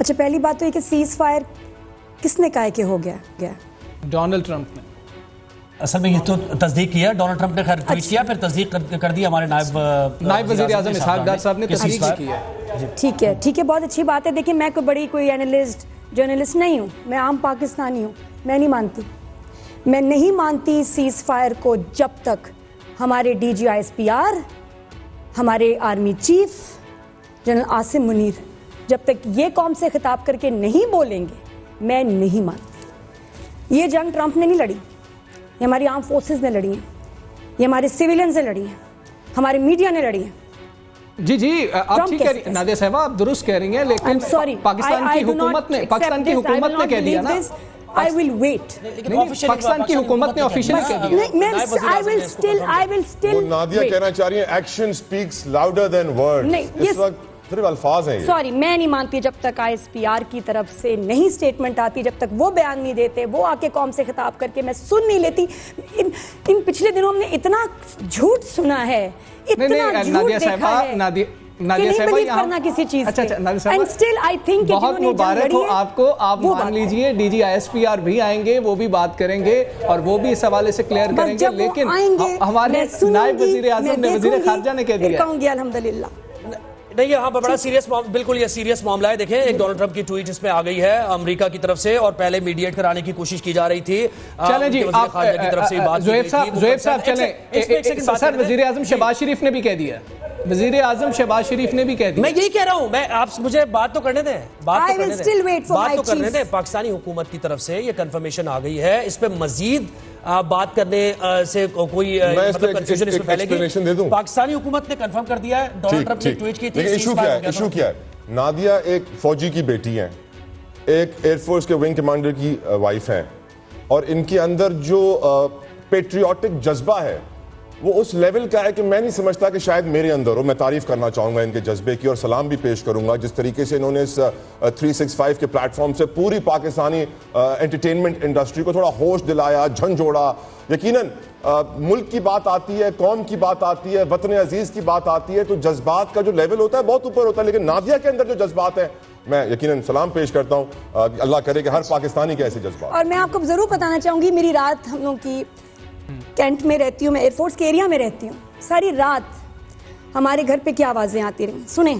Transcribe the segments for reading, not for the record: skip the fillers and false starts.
اچھا پہلی بات تو یہ کہ سیز فائر کس نے کہا کہ ہو گیا؟ ڈونلڈ ٹرمپ نے اصل میں یہ تو تصدیق کیا ڈونلڈ ٹرمپ نے خیر ٹویٹ کیا پھر تصدیق کر دی ہمارے نائب وزیر اعظم اسحاق ڈار صاحب نے تصدیق کی ہے. ٹھیک ہے، بہت اچھی بات ہے. دیکھیں میں کوئی اینالسٹ جرنلسٹ نہیں ہوں، میں عام پاکستانی ہوں. میں نہیں مانتی سیز فائر کو جب تک ہمارے D G I S P R, ہمارے army chief general Asim Munir جب تک یہ قوم سے خطاب کر کے نہیں بولیں گے میں نہیں مانتی. یہ جنگ ٹرمپ نے نہیں لڑی، یہ ہماری آرم فورسز نے لڑی ہیں، یہ ہمارے سیویلینز نے لڑی ہیں، ہمارے میڈیا نے لڑی ہیں. جی آپ ٹھیک کہہ رہی ہیں نادیہ صاحبہ، آپ درست کہہ رہی ہیں، لیکن پاکستان کی حکومت نے کہہ دیا نا. I will wait. پاکستان کی حکومت نے آفیشلی کہہ دیا. I will still وہ نادیہ کہنا چاہ رہی ہیں action specs louder than word. اس وقت صرف الفاظ ہیں. سوری میں نہیں مانتی جب تک آئی ایس پی آر کی طرف سے نہیں سٹیٹمنٹ آتی، جب تک وہ بیان نہیں دیتے، وہ آ کے قوم سے خطاب کر کے میں سن نہیں لیتی. ان پچھلے دنوں ہم نے اتنا جھوٹ سنا ہے، اتنا جھوٹ دیکھا ہے نادیہ صاحبہ کرنا کسی چیز اچھا اینڈ اسٹل آئی تھنک بہت مبارک ہو آپ کو. آپ مان لیجئے D G I S P R بھی آئیں گے، وہ بھی بات کریں گے اور وہ بھی اس حوالے سے کلیئر کریں گے. لیکن ہمارے نائب وزیر اعظم نے، وزیر خارجہ نے کہہ دیا کہوں گی الحمدللہ. نہیں یہاں پر بڑا سیریس، بالکل یہ سیریس معاملہ ہے. دیکھیں ایک ڈونلڈ ٹرمپ کی ٹویٹ اس میں آ گئی ہے امریکہ کی طرف سے، اور پہلے میڈیٹ کرانے کی کوشش کی جا رہی تھی. چلیں جی زہیب صاحب چلیں. سر وزیر اعظم شہباز شریف نے بھی کہہ دیا، وزیر اعظم شہباز شریف نے بھی کہہ دیا. میں یہی کہہ رہا ہوں، میں آپ مجھے بات تو کرنے دیں، پاکستانی حکومت کی طرف سے یہ کنفرمیشن آ گئی ہے. اس پہ مزید بات کرنے سے کوئی کنفیوژن اس میں پہلے گی. پاکستانی حکومت نے کنفرم کر دیا ہے، ڈونلڈ ٹرمپ نے ٹویٹ کی تھی. ایشو کیا ہے؟ نادیہ ایک فوجی کی بیٹی ہیں، ایک ایئر فورس کے ونگ کمانڈر کی وائف ہیں، اور ان کے اندر جو پیٹریوٹک جذبہ ہے وہ اس لیول کا ہے کہ میں نہیں سمجھتا کہ شاید میرے اندر ہو. میں تعریف کرنا چاہوں گا ان کے جذبے کی اور سلام بھی پیش کروں گا جس طریقے سے انہوں نے اس 365 کے پلیٹ فارم سے پوری پاکستانی انٹرٹینمنٹ انڈسٹری کو تھوڑا ہوش دلایا، جھنجھوڑا. یقیناً ملک کی بات آتی ہے، قوم کی بات آتی ہے، وطن عزیز کی بات آتی ہے تو جذبات کا جو لیول ہوتا ہے بہت اوپر ہوتا ہے. لیکن نادیہ کے اندر جو جذبات ہیں میں یقیناً سلام پیش کرتا ہوں. اللہ کرے کہ ہر پاکستانی کے ایسے جذبات. اور میں آپ کو ضرور بتانا چاہوں گی، میری رات ہم لوگوں کی کینٹ میں رہتی ہوں، میں ایئر فورس کے ایریا میں رہتی ہوں، ساری رات ہمارے گھر پہ کیا آوازیں آتی رہیں. سنیں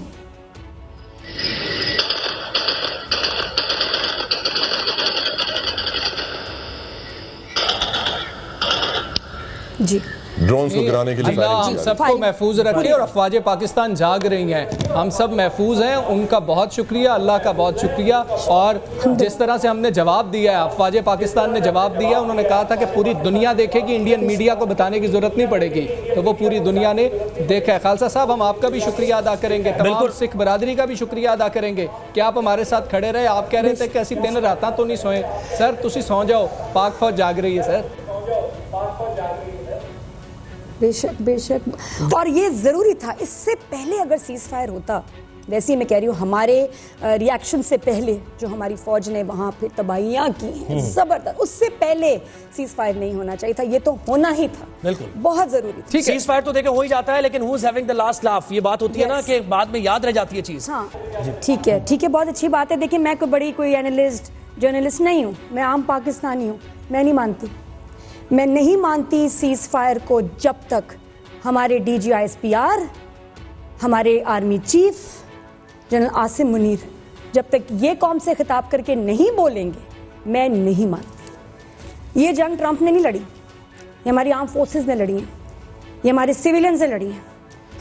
جی ڈرونز کو گرانے کے لیے. اللہ ہم سب کو محفوظ رکھے اور افواج پاکستان جاگ رہی ہیں، ہم سب محفوظ ہیں. ان کا بہت شکریہ، اللہ کا بہت شکریہ. اور جس طرح سے ہم نے جواب دیا ہے، افواج پاکستان نے جواب دیا، انہوں نے کہا تھا کہ پوری دنیا دیکھے گی، انڈین میڈیا کو بتانے کی ضرورت نہیں پڑے گی، تو وہ پوری دنیا نے دیکھا ہے. خالصہ صاحب ہم آپ کا بھی شکریہ ادا کریں گے، تمام سکھ برادری کا بھی شکریہ ادا کریں گے کہ آپ ہمارے ساتھ کھڑے رہے. آپ کہہ رہے تھے کہ ایسی 3 راتاں تو نہیں سوئے. سر تسی سو جاؤ، پاک فوج جاگ رہی ہے. سر بے شک اور یہ ضروری تھا. اس سے پہلے اگر سیز فائر ہوتا، ویسے ہی میں کہہ رہی ہوں ہمارے ری ایکشن سے پہلے جو ہماری فوج نے وہاں پھر تباہیاں کی ہیں زبردست، اس سے پہلے سیز فائر نہیں ہونا چاہیے تھا. یہ تو ہونا ہی تھا، بالکل بہت ضروری تھا. سیز فائر تو دیکھیں ہو ہی جاتا ہے، لیکن who's having the last laugh یہ بات ہوتی ہے نا کہ بعد میں یاد رہ جاتی ہے چیز. ہاں ٹھیک ہے بہت اچھی بات ہے. دیکھیں میں کوئی اینالسٹ جرنلسٹ نہیں ہوں، میں عام پاکستانی ہوں. میں نہیں مانتی سیز فائر کو جب تک ہمارے D G I S P R, ہمارے army chief general Asim Munir جب تک یہ قوم سے خطاب کر کے نہیں بولیں گے میں نہیں مانتی. یہ جنگ ٹرمپ نے نہیں لڑی، یہ ہماری آرم فورسز نے لڑی ہیں، یہ ہمارے سیویلینز نے لڑی ہیں،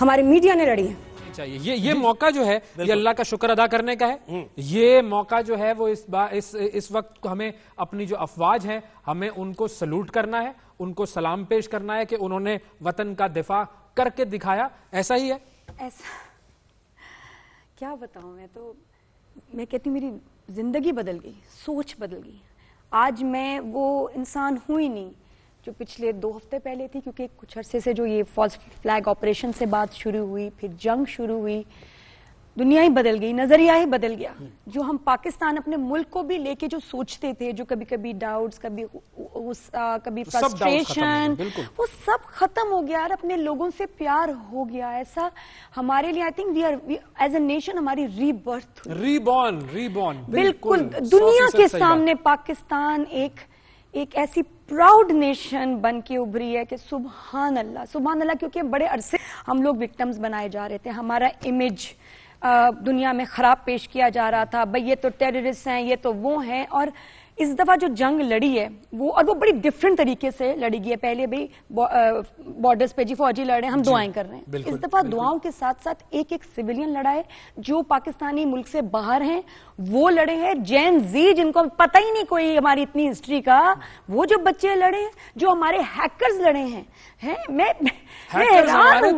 ہمارے میڈیا نے لڑی ہیں. چاہیے یہ موقع جو ہے یہ اللہ کا شکر ادا کرنے کا ہے. یہ موقع جو ہے وہ اس وقت ہمیں اپنی جو افواج ہیں ہمیں ان کو سلوٹ کرنا ہے، ان کو سلام پیش کرنا ہے کہ انہوں نے وطن کا دفاع کر کے دکھایا. ایسا ہی ہے. ایسا کیا بتاؤں، میں کہتی ہوں میری زندگی بدل گئی، سوچ بدل گئی. آج میں وہ انسان ہوں ہی نہیں جو پچھلے 2 ہفتے پہلے تھی، کیونکہ کچھ عرصے سے جو یہ فالس فلیگ آپریشن سے بات شروع ہوئی، پھر جنگ شروع ہوئی، دنیا ہی بدل گئی، نظریہ ہی بدل گیا. جو ہم پاکستان اپنے ملک کو بھی لے کے جو سوچتے تھے، جو کبھی کبھی ڈاؤٹس، کبھی کبھی فرسٹریشن, وہ سب ختم ہو گیا. اپنے لوگوں سے پیار ہو گیا. ایسا ہمارے لیے I think we are as a nation ہماری ری برتھ, ری بورن. بالکل دنیا کے سامنے پاکستان ایک ایسی پراؤڈ نیشن بن کے ابھری ہے کہ سبحان اللہ, کیونکہ بڑے عرصے ہم لوگ وکٹمز بنائے جا رہے تھے. ہمارا امیج دنیا میں خراب پیش کیا جا رہا تھا, بھئی یہ تو ٹیررسٹ ہیں, یہ تو وہ ہیں. اور اس دفعہ جو جنگ لڑی ہے وہ بڑی ڈیفرنٹ طریقے سے لڑی گئی ہے. پہلے بھی بارڈرز پہ فوجی لڑ رہے ہیں, ہم دعائیں کر رہے ہیں. اس دفعہ دعاؤں کے ساتھ ساتھ ایک سویلین لڑا ہے. جو پاکستانی ملک سے باہر ہیں وہ لڑے ہیں. جین زی جن کو پتہ ہی نہیں کوئی ہماری اتنی ہسٹری کا, وہ جو بچے لڑے ہیں, جو ہمارے ہیکرز لڑے ہیں.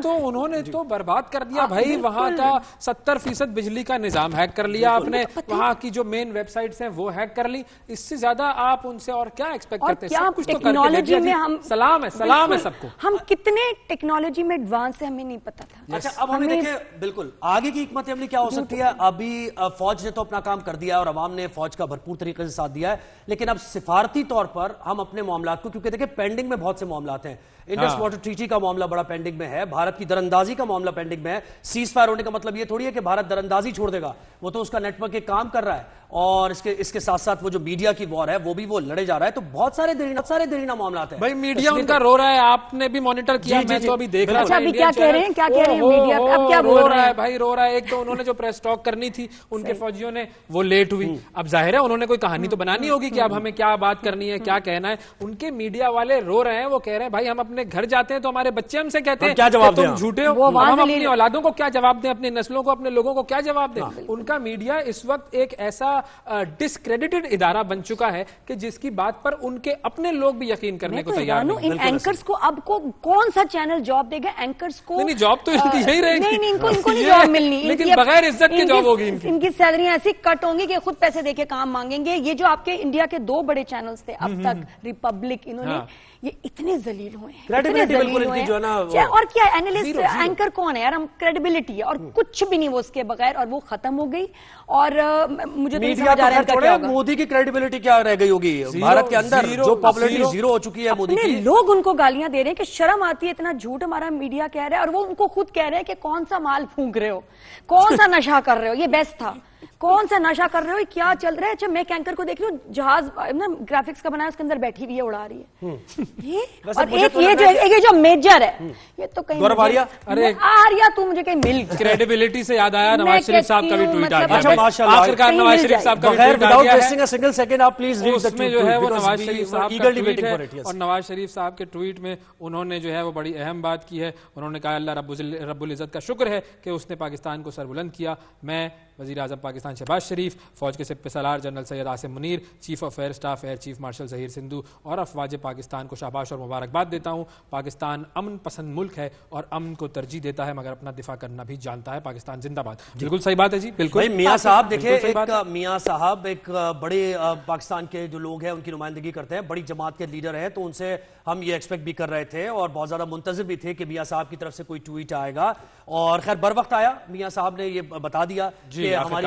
تو انہوں نے تو برباد کر دیا بھائی. وہاں کا 70% بجلی کا نظام ہیک کر لیا آپ نے, وہاں کی جو مین ویب سائٹس ہیں وہ ہیک کر لی. اس سے زیادہ آپ ان سے اور کیا ایکسپیکٹ کرتے ہیں؟ سب کچھ تو ٹیکنالوجی میں ہم سلام ہے سب کو. ہم کتنے ٹیکنالوجی میں ایڈوانس ہیں ہمیں نہیں پتا تھا. اچھا اب ہمیں دیکھیں بالکل آگے کی حکمت عملی کیا ہو سکتی ہے. ابھی فوج نے تو اپنا کام کر دیا اور عوام نے فوج کا بھرپور طریقے سے ساتھ دیا ہے, لیکن اب سفارتی طور پر ہم اپنے معاملات کو, کیونکہ دیکھیں پینڈنگ میں بہت سے معاملات ہیں. انڈس واٹر ٹریٹی کا معاملہ بڑا پینڈنگ میں ہے, بھارت کی دراندازی کا معاملہ پینڈنگ میں ہے. سیز فائر ہونے کا مطلب یہ تھوڑی ہے کہ بھارت دراندازی چھوڑ دے گا, وہ تو اس کا نیٹ ورک ایک کام کر رہا ہے, اور اس کے ساتھ ساتھ وہ جو میڈیا کی وار ہے وہ بھی وہ لڑے جا رہا ہے. تو بہت سارے دیرینہ معاملات ہیں. بھائی میڈیا ان کا رو رہا ہے, آپ نے بھی مانیٹر کیا, میں تو ابھی دیکھ رہا ہوں. ابھی کیا کہہ رہے ہیں میڈیا پہ, اب کیا بول رہا ہے بھائی؟ رو رہا ہے. ایک تو انہوں نے جو پریس ٹاک کرنی تھی ان کے فوجیوں نے وہ لیٹ ہوئی. اب ظاہر ہے انہوں نے کوئی کہانی تو بنانی ہوگی کہ اب ہمیں کیا بات کرنی ہے, کیا کہنا ہے. ان کے میڈیا والے رو رہے ہیں, وہ کہہ رہے ہیں بھائی ہم اپنے گھر جاتے ہیں تو ہمارے بچے ہم سے کہتے ہیں کہ تم جھوٹے ہو. ہم اپنی اولادوں کو کیا جواب دیں, اپنی نسلوں کو, اپنے لوگوں کو کیا جواب دیں؟ ان کا میڈیا اس وقت ایک ایسا ڈسکریڈٹڈ ادارہ بن چکا ہے کہ جس کی بات پر ان کے اپنے لوگ بھی یقین کرنے کو تیار نہیں. ان اینکرز کو اب کون سا چینل جاب دے گا؟ اینکرز کو نہیں, جاب تو ان کی یہی رہے گی. نہیں, ان کو نہیں جاب ملنی, لیکن بغیر عزت کے جاب ہوگی. ان کی سیلریاں ایسی کٹ ہوں گی کہ خود پیسے دے کے کام مانگیں گے. یہ جو آپ کے انڈیا کے 2 بڑے چینلز تھے اب تک, ریپبلک, انہوں نے یہ اتنے ذلیل ہوئے ہیں. اور کیا اینالسٹ اینکر کون ہے یار؟ ہم کریڈیبلٹی ہے اور کچھ بھی نہیں وہ اس کے بغیر, اور وہ ختم ہو گئی. اور مجھے تو سمجھ آ رہا ہے مودی کی کریڈیبلٹی کیا رہ گئی ہوگی بھارت کے اندر, جو پاپولرٹی زیرو ہو چکی ہے مودی کی. لوگ ان کو گالیاں دے رہے ہیں کہ شرم آتی ہے, اتنا جھوٹ ہمارا میڈیا کہہ رہا ہے, اور وہ ان کو خود کہہ رہے ہیں کہ کون سا مال پھونک رہے ہو, کون سا نشہ کر رہے ہو, یہ بیسٹ تھا, کون سا نشہ کر رہے ہو, کیا چل رہا ہے. اچھا میں کینکر کو دیکھ رہی ہوں, جہاز گرافکس کا بنایا, اس کے اندر بیٹھی ہوئی ہے, اڑا رہی ہے. اور یہ جو میجر ہے, یہ تو کہیں آریا تو مجھے کہیں مل. کریڈیبلٹی سے یاد آیا نواز شریف صاحب کا بھی ٹویٹ آ گیا. آخرکار نواز شریف صاحب کا بھی ٹویٹ آ گیا ہے, اس میں جو ہے وہ نواز شریف صاحب کا ٹویٹ ہے. اور نواز شریف صاحب کے ٹویٹ میں انہوں نے جو ہے وہ بڑی اہم بات کی ہے. انہوں نے کہا اللہ رب العزت کا شکر ہے کہ اس نے پاکستان کو سربلند کیا. میں وزیر اعظم پاکستان شہباز شریف, فوج کے سپہ سالار general Syed Asim Munir, chief of air staff air chief marshal Zaheer Sindhu اور افواج پاکستان کو شاباش اور مبارکباد دیتا ہوں. پاکستان امن پسند ملک ہے اور امن کو ترجیح دیتا ہے, مگر اپنا دفاع کرنا بھی جانتا ہے. پاکستان زندہ باد. بالکل صحیح بات ہے جی, بالکل. میاں صاحب دیکھیں, میاں صاحب ایک بڑے پاکستان کے جو لوگ ہیں ان کی نمائندگی کرتے ہیں, بڑی جماعت کے لیڈر ہیں, تو ان سے ہم یہ ایکسپیکٹ بھی کر رہے تھے اور بہت زیادہ منتظر بھی تھے کہ میاں صاحب کی طرف سے کوئی ٹویٹ آئے گا. اور خیر بر وقت آیا, میاں صاحب نے یہ بتا دیا کہ ہماری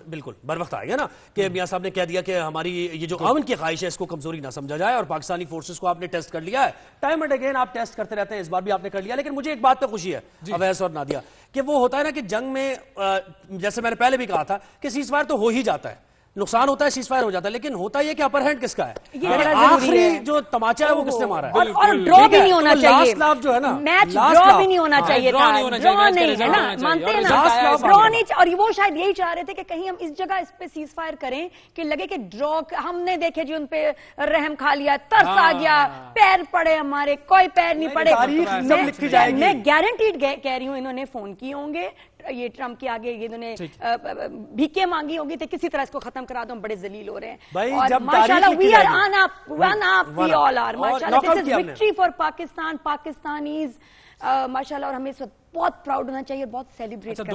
بالکل بر وقت آئے گا نا, کہ میاں صاحب نے کہہ دیا کہ ہماری یہ جو امن کی خواہش ہے اس کو کمزوری نہ سمجھا جائے, اور پاکستانی فورسز کو آپ نے ٹیسٹ کر لیا ہے. ٹائم اینڈ اگین آپ ٹیسٹ کرتے رہتے ہیں, اس بار بھی آپ نے کر لیا. لیکن مجھے ایک بات پہ خوشی ہے اویس اور نادیہ, کہ وہ ہوتا ہے نا کہ جنگ میں, جیسے میں نے پہلے بھی کہا تھا کہ سیز فائر تو ہو ہی جاتا ہے, نقصان ہوتا ہے, سیز فائر ہو جاتا ہے, لیکن ہوتا یہ کہ اپر ہینڈ کس کا ہے, آخری جو تماچا ہے وہ کس نے مارا ہے. اور ڈرا بھی نہیں ہونا چاہیے, لاسٹ جو ہے نا میچ ڈرا بھی نہیں ہونا چاہیے تھا, ڈرا نہیں ہے نا, مانتے ہیں نا, ڈرا نہیں. اور وہ شاید یہی چاہ رہے تھے کہ کہیں ہم اس جگہ اس پہ سیز فائر کریں کہ لگے کہ ڈرا, ہم نے دیکھے جی ان پہ رحم کھا لیا, ترس آ گیا, پیر پڑے ہمارے, کوئی پیر نہیں پڑے. میں گارنٹیڈ کہہ رہی ہوں انہوں نے فون کیے ہوں گے, یہ ٹرمپ کے آگے یہ انہوں نے بھیکیں مانگی ہوگی تو کسی طرح اس کو ختم کرا دو, ہم بڑے ذلیل ہو رہے ہیں. اور ماشاءاللہ we are on up, we all are, ماشاءاللہ this is victory for Pakistan, Pakistanis, ماشاءاللہ. اور ہمیں اس وقت بہت پراؤڈ ہونا چاہیے, بہت سیلیبریٹ کرنا